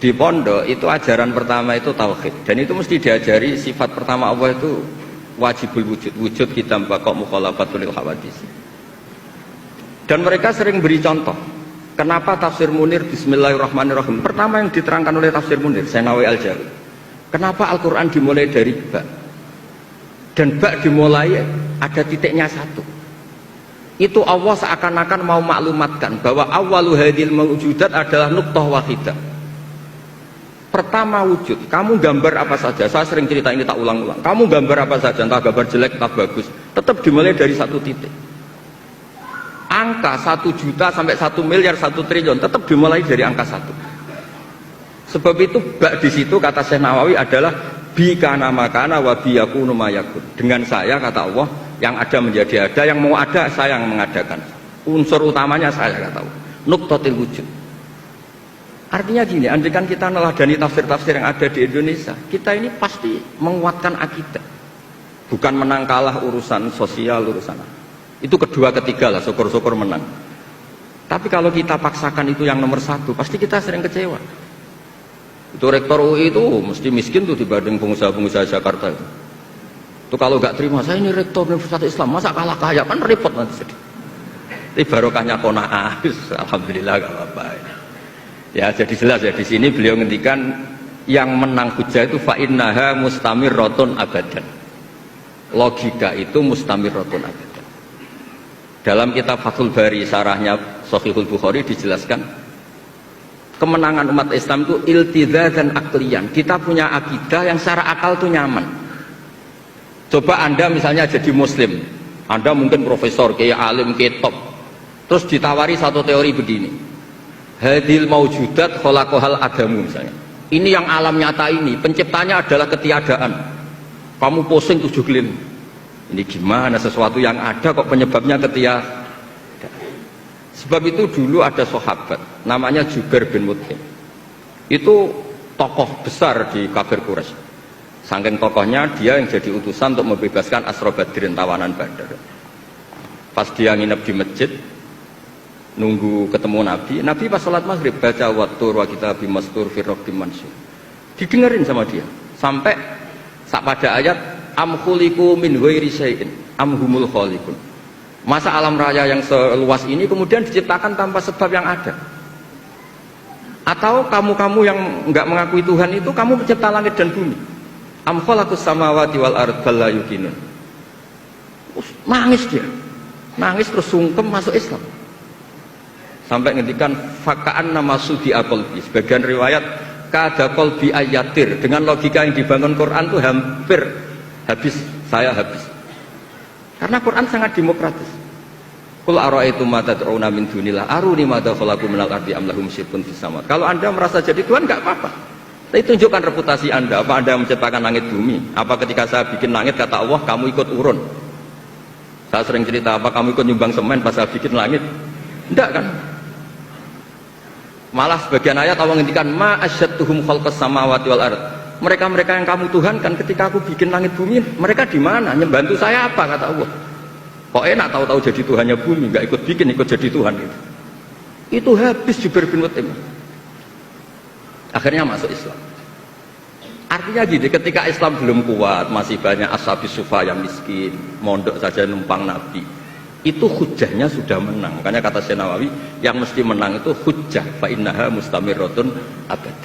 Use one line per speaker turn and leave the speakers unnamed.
Di pondok itu ajaran pertama itu tauhid, dan itu mesti diajari sifat pertama Allah itu wajibul wujud, wujud kita bakok mukhalafatul hawadis. Dan mereka sering beri contoh. Kenapa tafsir Munir Bismillahirrahmanirrahim pertama yang diterangkan oleh tafsir Munir Senawi Al-Jawi. Kenapa Al-Quran dimulai dari ba, dan ba dimulai ada titiknya satu. Itu Allah seakan-akan mau maklumatkan bahwa awalu hadil mawujudat adalah nuqtah wahidah. Pertama wujud, kamu gambar apa saja, saya sering cerita ini tak ulang-ulang, kamu gambar apa saja, entah gambar jelek, entah bagus, tetap dimulai dari satu titik. Angka 1 juta sampai 1 miliar 1 triliun tetap dimulai dari angka 1. Sebab itu bak di situ kata Syekh Nawawi adalah bi kana makana wa bi yakunu mayakun. Dengan saya kata Allah yang ada menjadi ada, yang mau ada saya yang mengadakan. Unsur utamanya saya kata Allah. Nuqtatil wujud. Artinya gini, andaikan kita neladani tafsir-tafsir yang ada di Indonesia, kita ini pasti menguatkan akidah. Bukan menang kalah urusan sosial, urusan itu kedua ketiga lah, syukur-syukur menang. Tapi kalau kita paksakan itu yang nomor satu, pasti kita sering kecewa. Itu rektor UI itu mesti miskin tuh dibanding pengusaha-pengusaha Jakarta itu. Itu kalau nggak terima, saya ini rektor Universitas Islam, masa kalah kaya, kan repot nanti sedih. Tapi barokahnya qanaah, alhamdulillah gak apa-apa. Ya jadi jelas ya di sini beliau ngendikan yang menang hujah itu fa innaha mustamirratun abadan. Logika itu mustamirratun abadan. Dalam kitab Fathul Bari sarahnya Shahihul Bukhari dijelaskan kemenangan umat Islam itu iltidza dan aklian. Kita punya akidah yang secara akal tuh nyaman. Coba Anda misalnya jadi muslim, Anda mungkin profesor, kayak alim, kayak top, terus ditawari satu teori begini, hadil maujudat khalaqahal adamu misalnya, ini yang alam nyata ini penciptanya adalah ketiadaan, kamu pusing 7 keliling, ini gimana sesuatu yang ada kok penyebabnya ketiadaan. Sebab itu dulu ada sahabat namanya Jubair bin Mut'im, itu tokoh besar di kafir Quraisy. Saking tokohnya dia yang jadi utusan untuk membebaskan Asra Badrin, tawanan Badar. Pas dia nginep di masjid nunggu ketemu Nabi, Nabi pas sholat maghrib baca wattur wa kitabi mastur firroqim mansur, didengerin sama dia sampai pada ayat am khuliqu min ghairi syai'in am humul khaliqun. Masa alam raya yang seluas ini kemudian diciptakan tanpa sebab yang ada? Atau kamu-kamu yang enggak mengakui Tuhan itu kamu pencipta langit dan bumi? Am khalaqus samawati wal ard bal la yuqinun. Nangis dia, nangis terus sungkem masuk Islam. Sampai ngendikan fakaan nama sudi akolbi. Sebagian riwayat kada kolbi ayatir. Dengan logika yang dibangun Quran itu hampir habis, saya habis. Karena Quran sangat demokratis. Qul ara'aytum ma tad'una min dunillah aruni madza khalaqu minal ardi am lahum syirkun fis sama. Kalau Anda merasa jadi Tuhan enggak apa-apa. Tapi tunjukkan reputasi Anda. Apa Anda menciptakan langit bumi? Apa ketika saya bikin langit kata Allah kamu ikut urun? Saya sering cerita apa kamu ikut nyumbang semen pas saya bikin langit? Enggak kan? Malah sebagian ayat Allah ngendikan ma asyadtuhum khalqas samawati wal ard. Mereka-mereka yang kamu tuhankan ketika aku bikin langit bumi, mereka di mana? Membantu saya apa kata Allah? Kok enak tahu-tahu jadi Tuhannya bumi, enggak ikut bikin, ikut jadi Tuhan itu. Itu habis Jubair bin Mut'im. Akhirnya masuk Islam. Artinya gini, ketika Islam belum kuat, masih banyak ashabis sufa yang miskin, mondok saja numpang Nabi. Itu hujahnya sudah menang. Makanya kata Syekh Nawawi yang mesti menang itu hujah fa innaha mustamirratun abad.